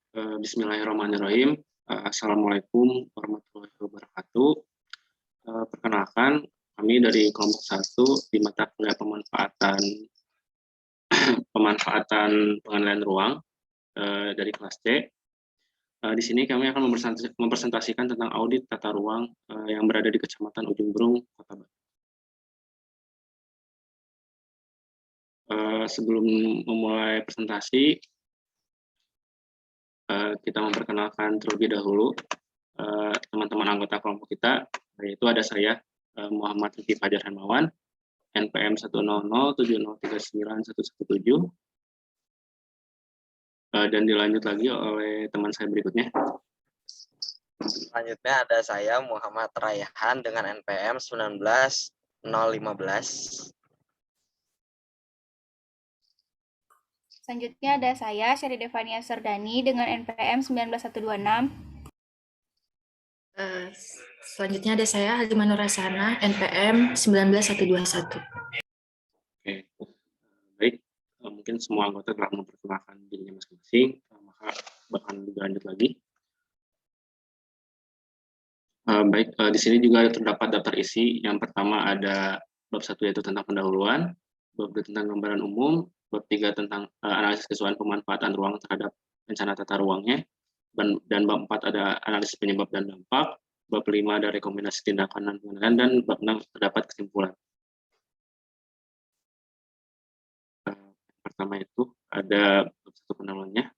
Bismillahirrahmanirrahim. Assalamualaikum warahmatullahi wabarakatuh. Perkenalkan, kami dari kelompok 1 di mata kuliah pemanfaatan pengendalian ruang dari kelas C. Di sini kami akan mempresentasikan tentang audit tata ruang yang berada di Kecamatan Ujung Berung, Kota Bandung. Sebelum memulai presentasi, kita memperkenalkan terlebih dahulu teman-teman anggota kelompok kita, yaitu ada saya, Muhammad Riki Fajar Hermawan, NPM 10070391117, dan dilanjut lagi oleh teman saya berikutnya. Selanjutnya ada saya Muhammad Raihan dengan NPM 19015. Selanjutnya ada saya, Syari Devania Serdani dengan NPM 19126. Selanjutnya ada saya, Halimah Nurasana, NPM 19121. Oke, baik. Mungkin semua anggota telah memperkenalkan dirinya masing-masing, maka bahkan dilanjut lagi. Baik, di sini juga terdapat daftar isi. Yang pertama ada bab 1 yaitu tentang pendahuluan, bab 2 tentang gambaran umum, bab 3 tentang analisis kesesuaian pemanfaatan ruang terhadap rencana tata ruangnya, dan bab 4 ada analisis penyebab dan dampak, bab 5 ada rekomendasi tindakan dan pengendalian, dan bab 6 terdapat kesimpulan. Pertama itu ada bab 1 pendahuluannya.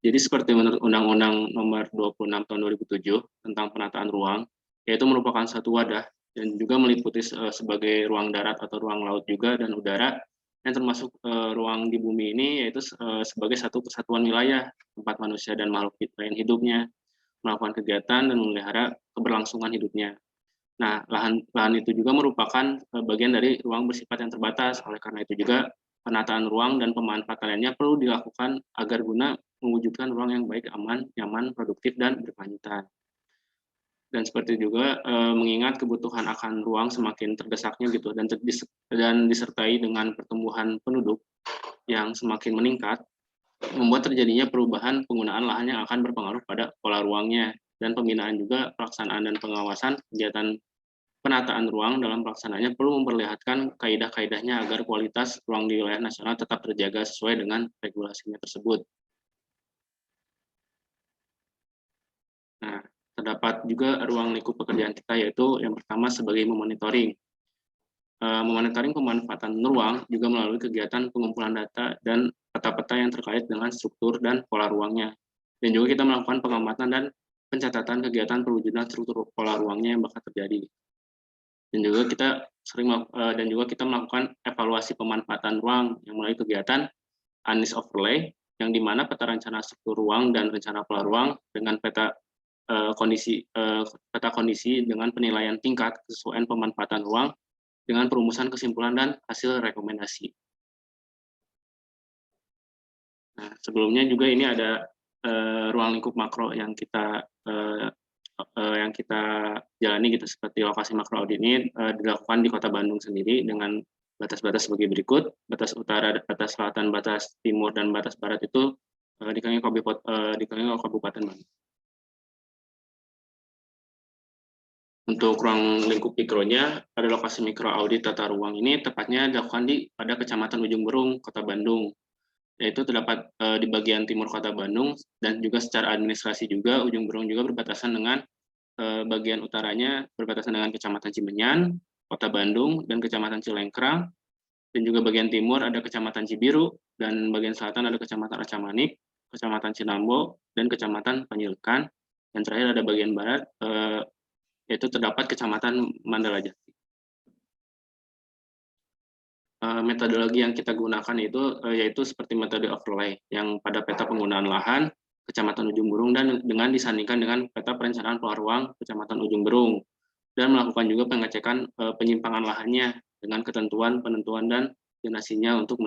Jadi seperti menurut Undang-Undang Nomor 26 Tahun 2007 tentang penataan ruang, yaitu merupakan satu wadah dan juga meliputi sebagai ruang darat atau ruang laut juga dan udara, yang termasuk ruang di bumi ini yaitu sebagai satu kesatuan wilayah tempat manusia dan makhluk lain hidupnya, melakukan kegiatan dan memelihara keberlangsungan hidupnya. Nah, lahan itu juga merupakan bagian dari ruang bersifat yang terbatas. Oleh karena itu juga penataan ruang dan pemanfaatan lainnya perlu dilakukan agar guna mewujudkan ruang yang baik, aman, nyaman, produktif, dan berkelanjutan. Dan seperti juga mengingat kebutuhan akan ruang semakin terdesaknya gitu, dan disertai dengan pertumbuhan penduduk yang semakin meningkat, membuat terjadinya perubahan penggunaan lahan yang akan berpengaruh pada pola ruangnya, dan pembinaan juga pelaksanaan dan pengawasan kegiatan penataan ruang dalam pelaksanaannya perlu memperlihatkan kaidah-kaidahnya agar kualitas ruang di wilayah nasional tetap terjaga sesuai dengan regulasinya tersebut. Nah, terdapat juga ruang lingkup pekerjaan kita, yaitu yang pertama sebagai memonitoring. Memonitoring pemanfaatan ruang juga melalui kegiatan pengumpulan data dan peta-peta yang terkait dengan struktur dan pola ruangnya. Dan juga kita melakukan pengamatan dan pencatatan kegiatan perwujudan struktur pola ruangnya yang bakal terjadi. Dan juga kita melakukan evaluasi pemanfaatan ruang yang melalui kegiatan ANIS overlay, yang dimana peta rencana struktur ruang dan rencana pola ruang dengan peta kondisi dengan penilaian tingkat kesesuaian pemanfaatan ruang dengan perumusan kesimpulan dan hasil rekomendasi. Nah, sebelumnya juga ini ada ruang lingkup makro yang kita jalani gitu, seperti lokasi makro audit ini dilakukan di Kota Bandung sendiri dengan batas-batas sebagai berikut. Batas utara, batas selatan, batas timur, dan batas barat itu dikelilingi Kabupaten Bandung. Untuk ruang lingkup mikronya, pada lokasi mikro audit tata ruang ini tepatnya dilakukan pada Kecamatan Ujung Berung, Kota Bandung. Yaitu terdapat di bagian timur Kota Bandung, dan juga secara administrasi juga Ujung Berung juga berbatasan dengan bagian utaranya berbatasan dengan Kecamatan Cimenyan, Kota Bandung, dan Kecamatan Cilengkrang. Dan juga bagian timur ada Kecamatan Cibiru, dan bagian selatan ada Kecamatan Racamanik, Kecamatan Cinambo, dan Kecamatan Panjilkan. Dan terakhir ada bagian barat, yaitu terdapat Kecamatan Mandala Jati. Metodologi yang kita gunakan itu yaitu seperti metode overlay, yang pada peta penggunaan lahan Kecamatan Ujung Berung dan dengan disandingkan dengan peta perencanaan pola ruang Kecamatan Ujung Berung, dan melakukan juga pengecekan penyimpangan lahannya dengan ketentuan, penentuan, dan zonasinya untuk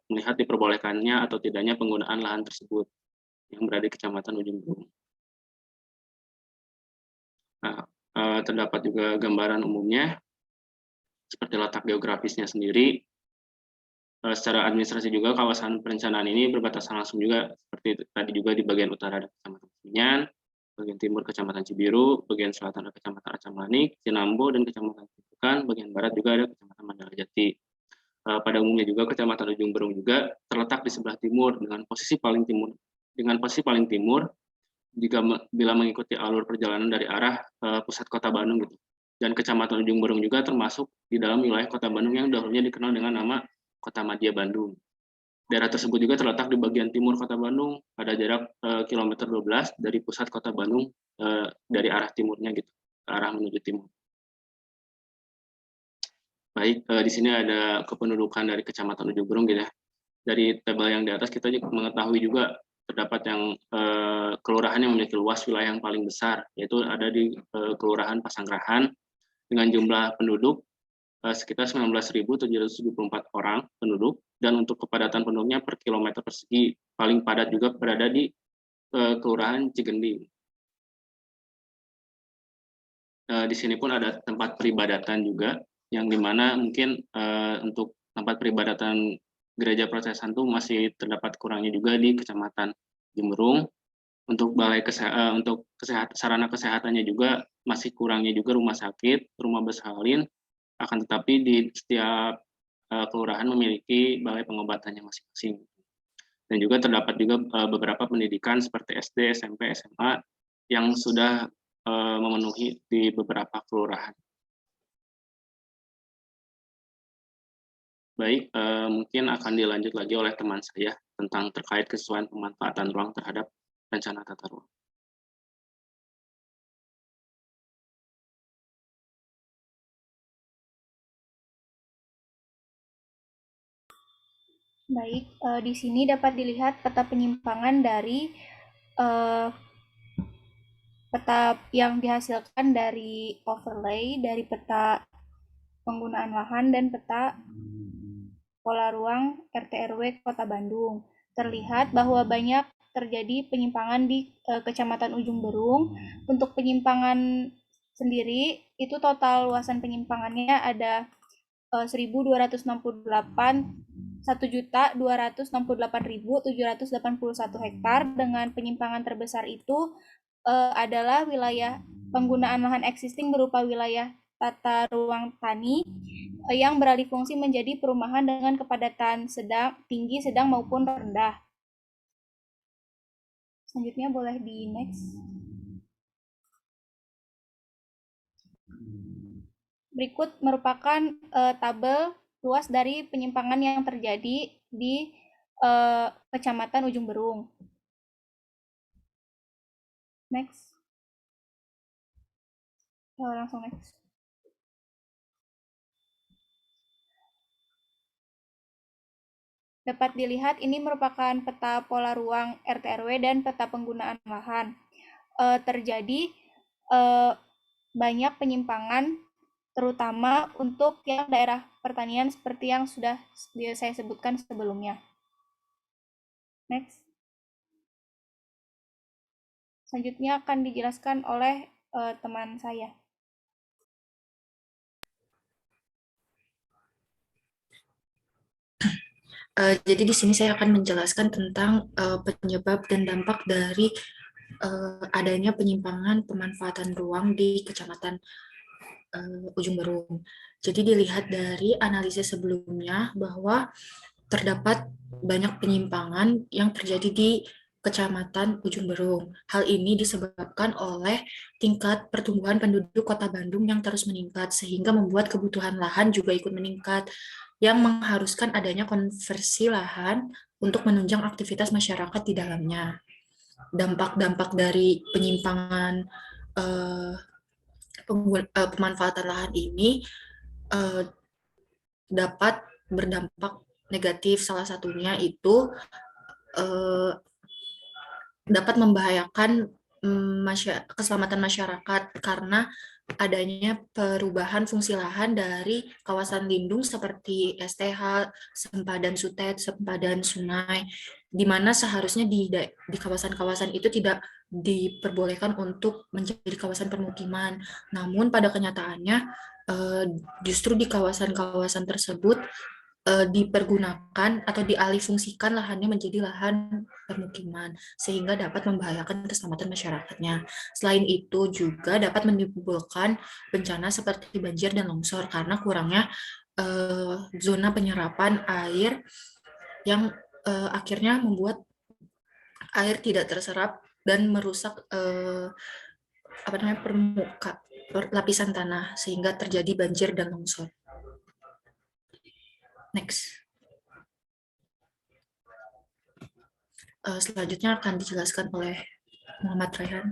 melihat diperbolehkannya atau tidaknya penggunaan lahan tersebut yang berada di Kecamatan Ujung Berung. Nah, terdapat juga gambaran umumnya seperti letak geografisnya sendiri, secara administrasi juga kawasan perencanaan ini berbatasan langsung juga seperti tadi juga di bagian utara ada Kecamatan Kuningan, bagian timur Kecamatan Cibiru, bagian selatan ada Kecamatan Acamanik, Cinambo, dan Kecamatan Cipukan, bagian barat juga ada Kecamatan Mandala Jati. Pada umumnya juga Kecamatan Ujung Berung juga terletak di sebelah timur dengan posisi paling timur jika bila mengikuti alur perjalanan dari arah pusat Kota Bandung gitu. Dan Kecamatan Ujung Berung juga termasuk di dalam wilayah Kota Bandung yang dahulunya dikenal dengan nama Kota Madya Bandung. Daerah tersebut juga terletak di bagian timur Kota Bandung pada jarak kilometer 12 dari pusat Kota Bandung dari arah timurnya gitu, ke arah menuju timur. Baik, di sini ada kependudukan dari Kecamatan Ujung Berung gitu ya. Dari tabel yang di atas kita juga mengetahui juga terdapat yang kelurahan yang memiliki luas wilayah yang paling besar, yaitu ada di Kelurahan Pasanggerahan dengan jumlah penduduk sekitar 19.774 orang penduduk, dan untuk kepadatan penduduknya per kilometer persegi paling padat juga berada di Kelurahan Cigending. Di sini pun ada tempat peribadatan juga, yang dimana mungkin untuk tempat peribadatan gereja Protestan itu masih terdapat kurangnya juga di Kecamatan Jemberung. Untuk sarana kesehatannya juga masih kurangnya juga rumah sakit, rumah bersalin, akan tetapi di setiap kelurahan memiliki balai pengobatannya masing-masing. Dan juga terdapat juga beberapa pendidikan seperti SD, SMP, SMA yang sudah memenuhi di beberapa kelurahan. Baik, mungkin akan dilanjut lagi oleh teman saya tentang terkait kesesuaian pemanfaatan ruang terhadap rencana tata ruang. Baik, di sini dapat dilihat peta penyimpangan dari peta yang dihasilkan dari overlay, dari peta penggunaan lahan dan peta pola ruang RT RW Kota Bandung. Terlihat bahwa banyak terjadi penyimpangan di Kecamatan Ujung Berung. Untuk penyimpangan sendiri, itu total luasan penyimpangannya ada 1.268.781 hektar, dengan penyimpangan terbesar itu adalah wilayah penggunaan lahan existing berupa wilayah tata ruang tani yang beralih fungsi menjadi perumahan dengan kepadatan tinggi, sedang maupun rendah. Selanjutnya boleh di next. Berikut merupakan tabel luas dari penyimpangan yang terjadi di Kecamatan Ujung Berung. Next. Langsung next. Dapat dilihat ini merupakan peta pola ruang RT RW dan peta penggunaan lahan. Terjadi banyak penyimpangan, terutama untuk yang daerah pertanian seperti yang sudah saya sebutkan sebelumnya. Next. Selanjutnya akan dijelaskan oleh teman saya. Jadi di sini saya akan menjelaskan tentang penyebab dan dampak dari adanya penyimpangan pemanfaatan ruang di Kecamatan Ujung Berung. Jadi dilihat dari analisis sebelumnya bahwa terdapat banyak penyimpangan yang terjadi di Kecamatan Ujung Berung. Hal ini disebabkan oleh tingkat pertumbuhan penduduk Kota Bandung yang terus meningkat, sehingga membuat kebutuhan lahan juga ikut meningkat, yang mengharuskan adanya konversi lahan untuk menunjang aktivitas masyarakat di dalamnya. Dampak-dampak dari penyimpangan pemanfaatan lahan ini dapat berdampak negatif. Salah satunya itu dapat membahayakan keselamatan masyarakat karena adanya perubahan fungsi lahan dari kawasan lindung seperti STH, sempadan Sutet, sempadan sungai, di mana seharusnya di kawasan-kawasan itu tidak diperbolehkan untuk menjadi kawasan permukiman. Namun pada kenyataannya justru di kawasan-kawasan tersebut dipergunakan atau dialihfungsikan lahannya menjadi lahan permukiman sehingga dapat membahayakan keselamatan masyarakatnya. Selain itu juga dapat menimbulkan bencana seperti banjir dan longsor karena kurangnya zona penyerapan air yang akhirnya membuat air tidak terserap dan merusak lapisan tanah sehingga terjadi banjir dan longsor. Next. Selanjutnya akan dijelaskan oleh Muhammad Raihan.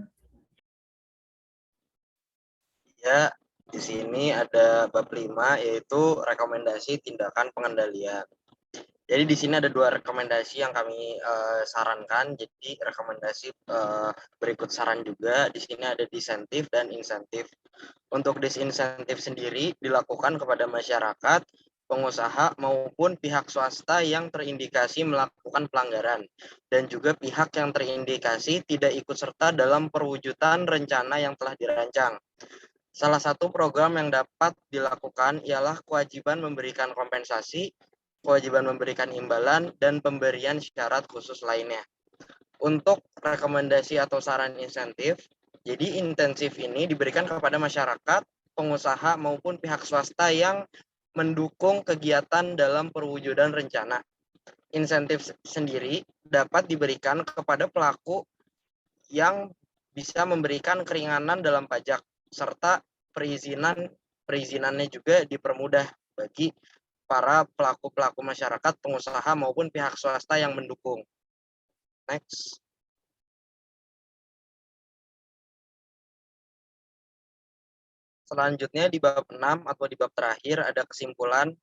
Ya, di sini ada bab 5 yaitu rekomendasi tindakan pengendalian. Jadi di sini ada 2 rekomendasi yang kami sarankan. Jadi rekomendasi berikut saran juga. Di sini ada disinsentif dan insentif. Untuk disinsentif sendiri dilakukan kepada masyarakat, pengusaha maupun pihak swasta yang terindikasi melakukan pelanggaran dan juga pihak yang terindikasi tidak ikut serta dalam perwujudan rencana yang telah dirancang. Salah satu program yang dapat dilakukan ialah kewajiban memberikan kompensasi, kewajiban memberikan imbalan, dan pemberian syarat khusus lainnya. Untuk rekomendasi atau saran insentif, jadi intensif ini diberikan kepada masyarakat, pengusaha, maupun pihak swasta yang mendukung kegiatan dalam perwujudan rencana. Insentif sendiri dapat diberikan kepada pelaku yang bisa memberikan keringanan dalam pajak, serta perizinannya juga dipermudah bagi para pelaku-pelaku masyarakat, pengusaha, maupun pihak swasta yang mendukung. Next. Selanjutnya di bab 6 atau di bab terakhir ada kesimpulan.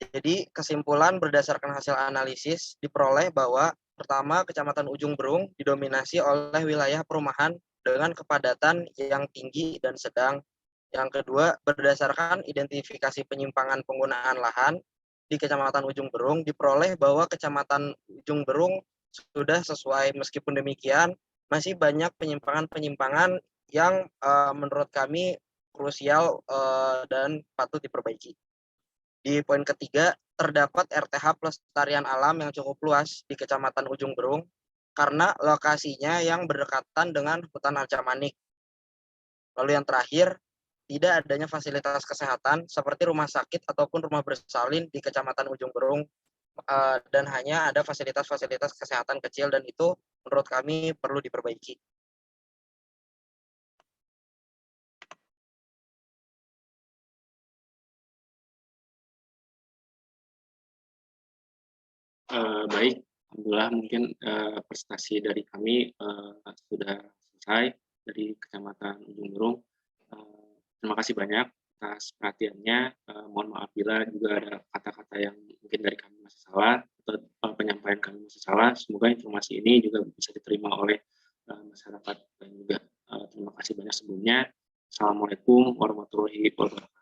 Jadi kesimpulan berdasarkan hasil analisis diperoleh bahwa pertama, Kecamatan Ujung Berung didominasi oleh wilayah perumahan dengan kepadatan yang tinggi dan sedang. Yang kedua, berdasarkan identifikasi penyimpangan penggunaan lahan di Kecamatan Ujung Berung diperoleh bahwa Kecamatan Ujung Berung sudah sesuai. Meskipun demikian, masih banyak penyimpangan-penyimpangan yang menurut kami krusial dan patut diperbaiki. Di poin ketiga, terdapat RTH pelestarian alam yang cukup luas di Kecamatan Ujung Berung karena lokasinya yang berdekatan dengan hutan Arca Manik. Lalu yang terakhir, tidak adanya fasilitas kesehatan seperti rumah sakit ataupun rumah bersalin di Kecamatan Ujung Berung, dan hanya ada fasilitas-fasilitas kesehatan kecil, dan itu menurut kami perlu diperbaiki. Baik, alhamdulillah mungkin presentasi dari kami sudah selesai dari Kecamatan Ujung Berung. Terima kasih banyak atas perhatiannya. Mohon maaf bila juga ada kata-kata yang mungkin dari kami masih salah atau penyampaian kami masih salah. Semoga informasi ini juga bisa diterima oleh masyarakat dan juga terima kasih banyak sebelumnya. Assalamualaikum warahmatullahi wabarakatuh.